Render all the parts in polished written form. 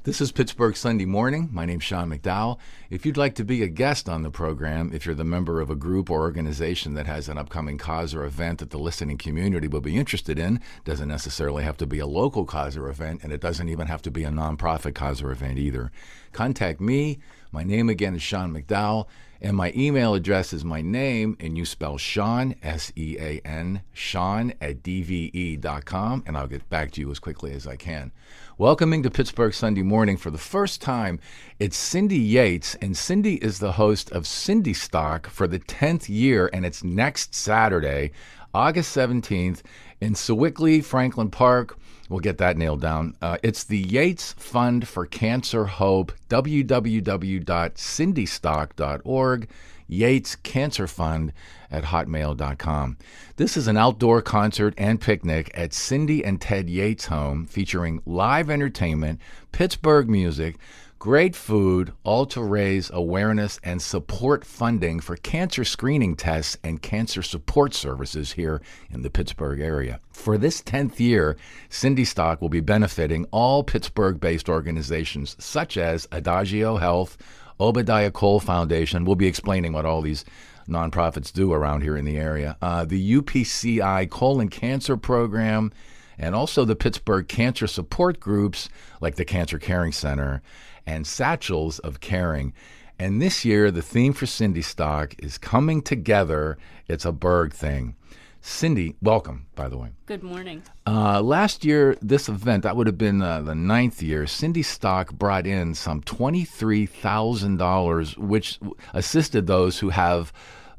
This is Pittsburgh Sunday Morning. My name's Sean McDowell. If you'd like to be a guest on the program, if you're the member of a group or organization that has an upcoming cause or event that the listening community will be interested in, doesn't necessarily have to be a local cause or event, and it doesn't even have to be a nonprofit cause or event either. Contact me. My name again is Sean McDowell, and my email address is my name, and you spell Sean, S-E-A-N, Sean at dve.com, and I'll get back to you as quickly as I can. Welcoming to Pittsburgh Sunday Morning for the first time, it's Cindy Yates, and Cindy is the host of Cindystock for the 10th year, and it's next Saturday, August 17th, in Sewickley, Franklin Park. We'll get that nailed down. It's the Yates Fund for Cancer Hope, www.cindystock.org, Yates Cancer Fund at hotmail.com. This is an outdoor concert and picnic at Cindy and Ted Yates' home featuring live entertainment, Pittsburgh music, great food, all to raise awareness and support funding for cancer screening tests and cancer support services here in the Pittsburgh area. For this 10th year, Cindystock will be benefiting all Pittsburgh-based organizations such as Adagio Health, Obadiah Cole Foundation. We'll be explaining what all these nonprofits do around here in the area. The UPCI Colon Cancer Program, and also the Pittsburgh Cancer Support Groups like the Cancer Caring Center and Satchels of Caring. And this year, the theme for Cindystock is coming together. It's a Berg thing. Cindy, welcome, by the way. Good morning. Last year, this event, that would have been the 9th year, Cindystock brought in some $23,000, which assisted those who have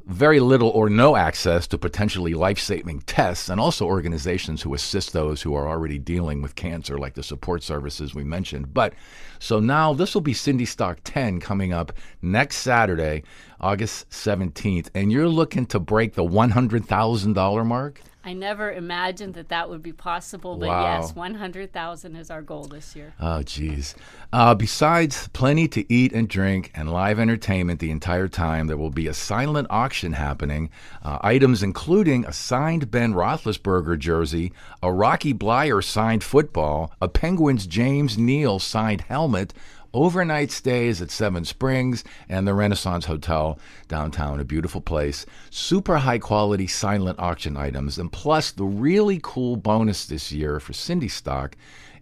very little or no access to potentially life-saving tests, and also organizations who assist those who are already dealing with cancer, like the support services we mentioned. But so now this will be Cindystock 10 coming up next Saturday, August 17th, and you're looking to break the $100,000 mark? I never imagined that would be possible, but Wow. yes, 100,000 is our goal this year. Oh, geez. Besides plenty to eat and drink and live entertainment the entire time, there will be a silent auction happening. Items including a signed Ben Roethlisberger jersey, a Rocky Blyer signed football, a Penguins James Neal signed helmet, overnight stays at Seven Springs and the Renaissance Hotel downtown, a beautiful place. Super high quality silent auction items, and plus the really cool bonus this year for Cindystock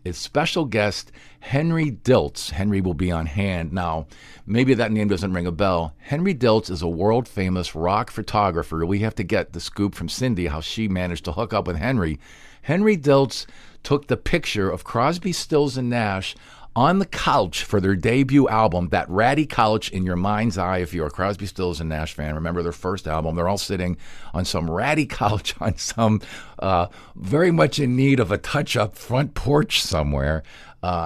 is special guest Henry Diltz. Henry will be on hand. Now, maybe that name doesn't ring a bell. Henry Diltz is a world famous rock photographer. We have to get the scoop from Cindy how she managed to hook up with Henry. Henry Diltz took the picture of Crosby, Stills, and Nash on the couch for their debut album, that ratty couch in your mind's eye. If you're a Crosby, Stills, and Nash fan, remember their first album. They're all sitting on some ratty couch on some very much in need of a touch-up front porch somewhere.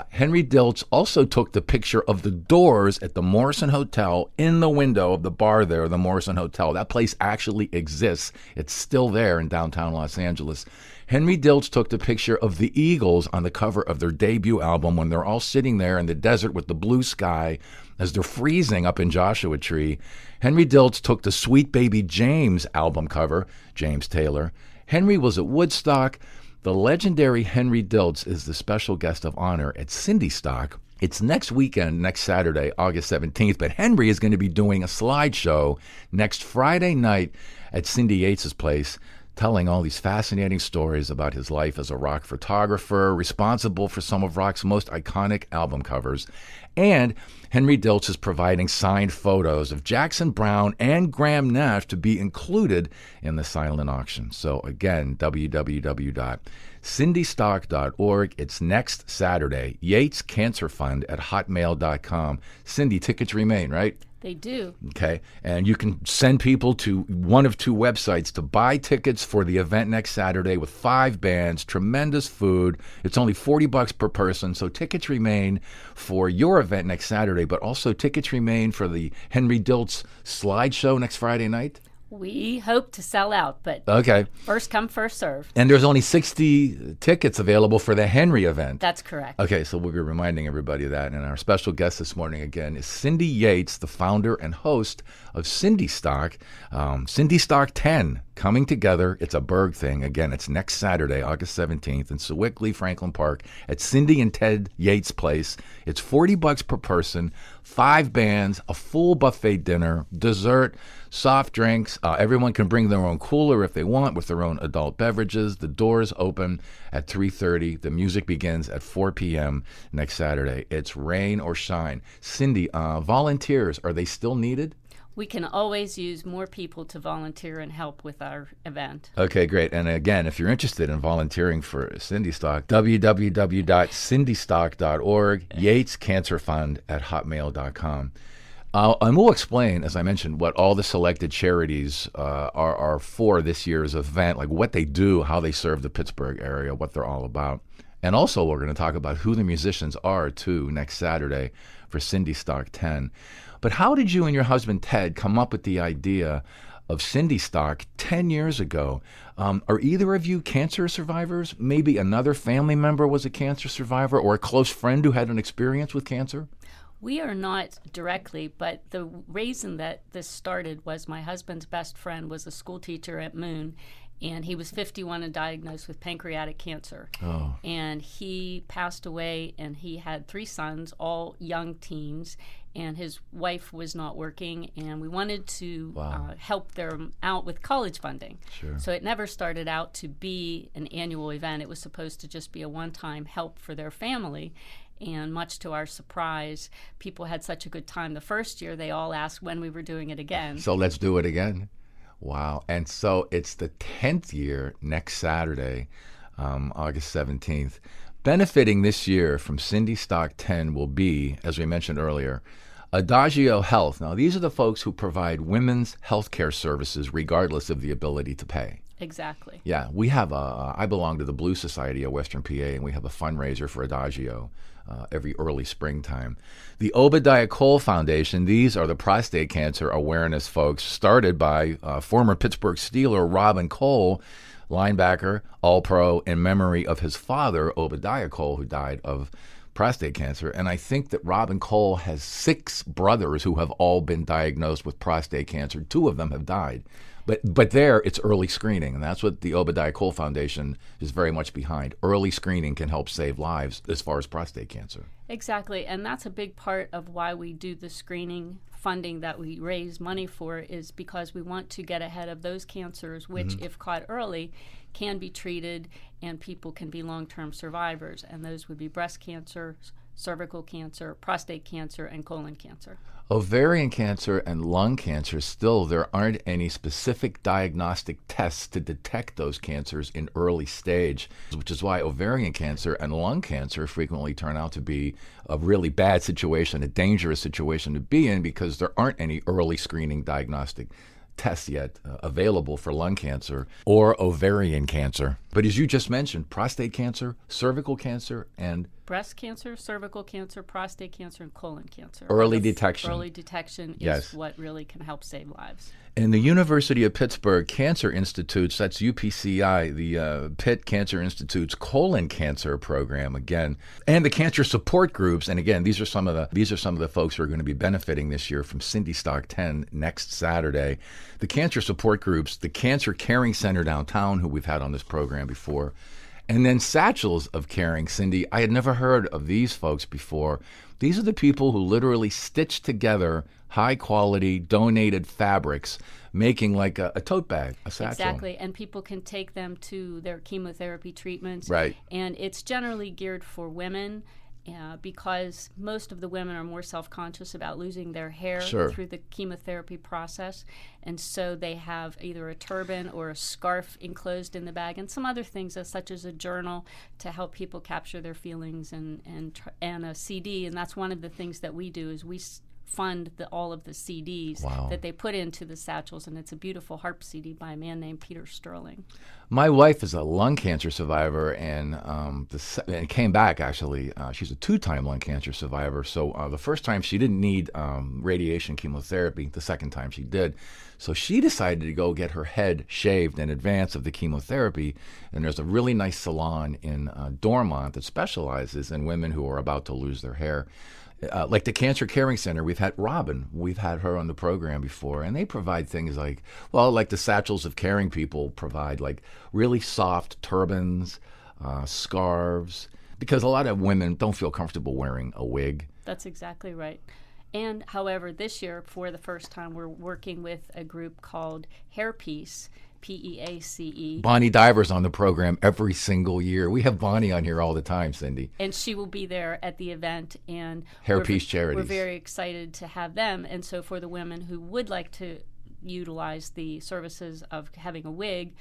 Henry Diltz also took the picture of the doors at the Morrison Hotel in the window of the bar there, the Morrison Hotel. That place actually exists. It's still there in downtown Los Angeles. Henry Diltz took the picture of the Eagles on the cover of their debut album when they're all sitting there in the desert with the blue sky as they're freezing up in Joshua Tree. Henry Diltz took the Sweet Baby James album cover, James Taylor. Henry was at Woodstock. The legendary Henry Diltz is the special guest of honor at Cindystock. It's next weekend, next Saturday, August 17th, but Henry is going to be doing a slideshow next Friday night at Cindy Yates' place, telling all these fascinating stories about his life as a rock photographer, responsible for some of rock's most iconic album covers. And Henry Diltz is providing signed photos of Jackson Browne and Graham Nash to be included in the silent auction. So again, www.cindystock.org. It's next Saturday. Yates Cancer Fund at hotmail.com. Cindy, tickets remain, right? They do. Okay, and you can send people to one of two websites to buy tickets for the event next Saturday with 5 bands, tremendous food. It's only $40 per person, so tickets remain for your event next Saturday, but also tickets remain for the Henry Diltz slideshow next Friday night. We hope to sell out, but Okay. first come, first serve. And there's only 60 tickets available for the Henry event. That's correct. Okay, so we'll be reminding everybody of that. And our special guest this morning, again, is Cindy Yates, the founder and host of Cindystock. Cindystock 10, coming together. It's a Berg thing. Again, it's next Saturday, August 17th, in Sewickley, Franklin Park, at Cindy and Ted Yates' place. It's $40 per person, 5 bands, a full buffet dinner, dessert, soft drinks. Everyone can bring their own cooler if they want, with their own adult beverages. The doors open at 3:30. The music begins at 4 p.m. next Saturday. It's rain or shine. Cindy, volunteers, are they still needed? We can always use more people to volunteer and help with our event. Okay, great. And again, if you're interested in volunteering for Cindystock, www.cindystock.org, Yates Cancer Fund at hotmail.com. And we'll explain, as I mentioned, what all the selected charities are for this year's event, like what they do, how they serve the Pittsburgh area, what they're all about. And also, we're going to talk about who the musicians are, too, next Saturday for Cindystock 10. But how did you and your husband, Ted, come up with the idea of Cindystock 10 years ago? Are either of you cancer survivors? Maybe another family member was a cancer survivor, or a close friend who had an experience with cancer? We are not directly, but the reason that this started was my husband's best friend was a school teacher at Moon, and he was 51 and diagnosed with pancreatic cancer. Oh. And he passed away, and he had 3 sons, all young teens, and his wife was not working, and we wanted to help them out with college funding. Sure. So it never started out to be an annual event. It was supposed to just be a one-time help for their family. And much to our surprise, people had such a good time the first year, they all asked when we were doing it again. So let's do it again. Wow. And so it's the 10th year next Saturday, August 17th. Benefiting this year from Cindystock 10 will be, as we mentioned earlier, Adagio Health. Now, these are the folks who provide women's health care services regardless of the ability to pay. Exactly. Yeah, we have I belong to the Blue Society of Western PA, and we have a fundraiser for Adagio every early springtime. The Obadiah Cole Foundation, these are the prostate cancer awareness folks, started by former Pittsburgh Steeler Robin Cole, linebacker, All-Pro, in memory of his father, Obadiah Cole, who died of prostate cancer. And I think that Robin Cole has 6 brothers who have all been diagnosed with prostate cancer. 2 of them have died. But there, it's early screening, and that's what the Obadiah Cole Foundation is very much behind. Early screening can help save lives as far as prostate cancer. Exactly, and that's a big part of why we do the screening funding that we raise money for, is because we want to get ahead of those cancers which, if caught early, can be treated and people can be long-term survivors. And those would be breast cancer, cervical cancer, prostate cancer, and colon cancer. Ovarian cancer and lung cancer, still there aren't any specific diagnostic tests to detect those cancers in early stage, which is why ovarian cancer and lung cancer frequently turn out to be a really bad situation, a dangerous situation to be in, because there aren't any early screening diagnostic tests yet available for lung cancer or ovarian cancer. But as you just mentioned, prostate cancer, cervical cancer, and breast cancer, cervical cancer, prostate cancer, and colon cancer. Early detection. Early detection Yes. is what really can help save lives. And the University of Pittsburgh Cancer Institute's, that's UPCI, the Pitt Cancer Institute's colon cancer program, again, and the cancer support groups. And again, these are some of the folks who are going to be benefiting this year from Cindystock 10 next Saturday. The cancer support groups, the Cancer Caring Center downtown, who we've had on this program before, and then Satchels of Caring. Cindy, I had never heard of these folks before. These are the people who literally stitch together high-quality donated fabrics, making like a tote bag, a satchel. Exactly, and people can take them to their chemotherapy treatments. Right. And it's generally geared for women, because most of the women are more self-conscious about losing their hair Sure. through the chemotherapy process. And so they have either a turban or a scarf enclosed in the bag, and some other things such as a journal to help people capture their feelings, and a CD. And that's one of the things that we do, is we fund all of the CDs Wow. that they put into the satchels, and it's a beautiful harp CD by a man named Peter Sterling. My wife is a lung cancer survivor, and and came back actually. She's a 2-time lung cancer survivor. So the first time she didn't need radiation chemotherapy. The second time she did. So she decided to go get her head shaved in advance of the chemotherapy. And there's a really nice salon in Dormont that specializes in women who are about to lose their hair. Like the Cancer Caring Center, we've had Robin. We've had her on the program before, and they provide things like, well, like the Satchels of Caring people provide like really soft turbans, scarves, because a lot of women don't feel comfortable wearing a wig. That's exactly right. And however, this year, for the first time, we're working with a group called Hairpiece, Peace. Bonnie Diver's on the program every single year. We have Bonnie on here all the time, Cindy. And she will be there at the event. And Hairpiece Charities. We're very excited to have them. And so for the women who would like to utilize the services of having a wig,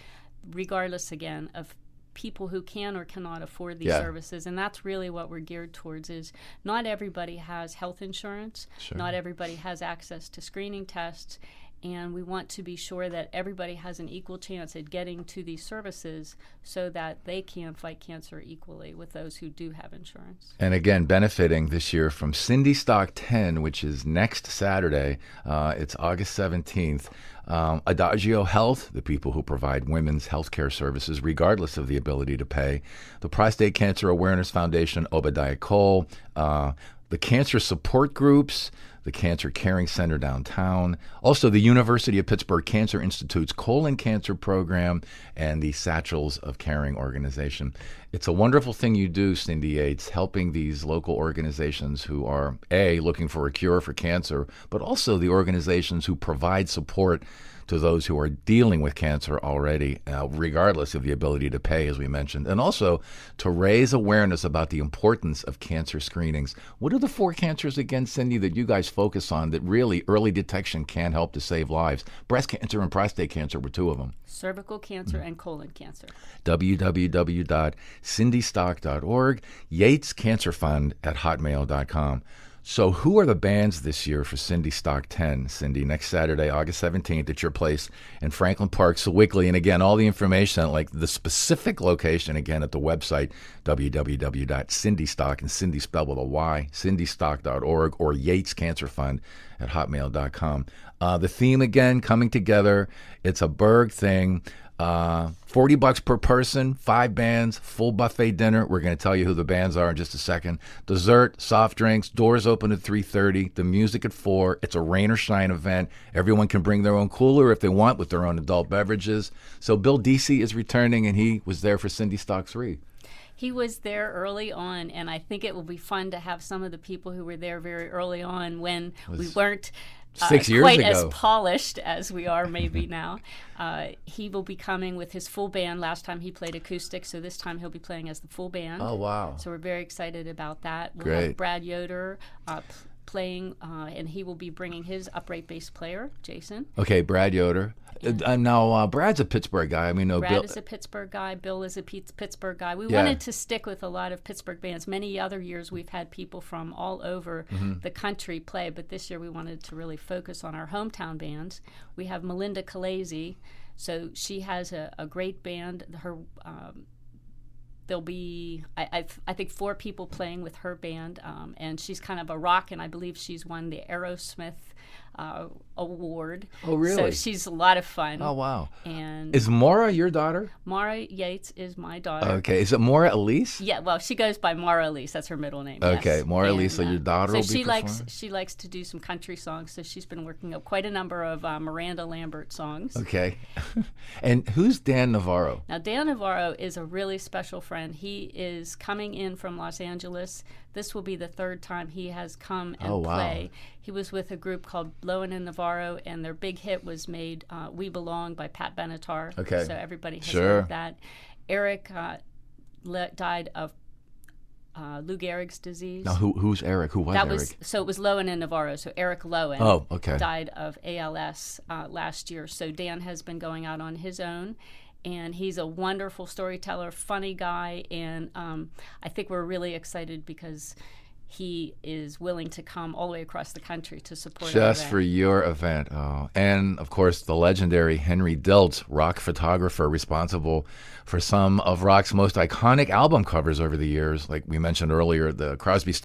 regardless, again, of people who can or cannot afford these services, and that's really what we're geared towards. Is not everybody has health insurance. Sure. Not everybody has access to screening tests. And we want to be sure that everybody has an equal chance at getting to these services so that they can fight cancer equally with those who do have insurance. And again, benefiting this year from Cindystock 10, which is next Saturday. It's August 17th. Adagio Health, the people who provide women's health care services regardless of the ability to pay. The Prostate Cancer Awareness Foundation, Obadiah Cole. The cancer support groups, the Cancer Caring Center downtown, also the University of Pittsburgh Cancer Institute's colon cancer program, and the Satchels of Caring organization. It's a wonderful thing you do, Cindy Yates, helping these local organizations who are, A, looking for a cure for cancer, but also the organizations who provide support to those who are dealing with cancer already, regardless of the ability to pay, as we mentioned, and also to raise awareness about the importance of cancer screenings. What are the 4 cancers again, Cindy, that you guys focus on that really early detection can help to save lives? Breast cancer and prostate cancer were 2 of them. Cervical cancer and colon cancer. www.cindystock.org, Yates Cancer Fund at hotmail.com. So who are the bands this year for Cindystock 10, Cindy, next Saturday, August 17th at your place in Franklin Park, Sewickley? And again, all the information, like the specific location, again, at the website, www.cindystock, and Cindy spelled with a Y, cindystock.org, or Yates Cancer Fund at hotmail.com. The theme, again, coming together. It's a Berg thing. $40 per person, 5 bands, full buffet dinner. We're going to tell you who the bands are in just a second. Dessert, soft drinks, doors open at 3:30, the music at 4. It's a rain or shine event. Everyone can bring their own cooler if they want with their own adult beverages. So Bill Deasy is returning, and he was there for Cindystock 3. He was there early on, and I think it will be fun to have some of the people who were there very early on when we weren't 6 years quite ago. as polished as we are maybe now. He will be coming with his full band. Last time he played acoustic, so this time he'll be playing as the full band. Oh, wow. So we're very excited about that. We'll Great. have Brad Yoder playing, and he will be bringing his upright bass player, Jason. Okay, Brad Yoder. Now, Brad's a Pittsburgh guy. Brad Bill is a Pittsburgh guy. Bill is a Pittsburgh guy. We Yeah. wanted to stick with a lot of Pittsburgh bands. Many other years we've had people from all over the country play, but this year we wanted to really focus on our hometown bands. We have Melinda Calese, so she has a great band. There'll be, I think, 4 people playing with her band, and she's kind of a rock, and I believe she's won the Aerosmith award. Oh, really? So she's a lot of fun. Oh, wow. And Is Maura your daughter? Mara Yates is my daughter. Okay. Is it Maura Elise? Yeah, well, she goes by Mara Elise. That's her middle name. Okay, yes. Maura And, Elise, so your daughter so will be she performing? she likes to do some country songs. So she's been working up quite a number of Miranda Lambert songs. Okay. And who's Dan Navarro? Now, Dan Navarro is a really special friend. He is coming in from Los Angeles. This will be the 3rd time he has come and play. He was with a group called Lowen and Navarro, and their big hit was made We Belong by Pat Benatar. Okay. So everybody has Sure. heard that. Eric died of Lou Gehrig's disease. Now, who's Eric? Who was Eric? So it was Lowen and Navarro. So Eric Lowen died of ALS last year. So Dan has been going out on his own. And he's a wonderful storyteller, funny guy, and I think we're really excited because he is willing to come all the way across the country to support our Just event. for your event. Oh. And, of course, the legendary Henry Diltz, rock photographer responsible for some of rock's most iconic album covers over the years. Like we mentioned earlier, the Crosby,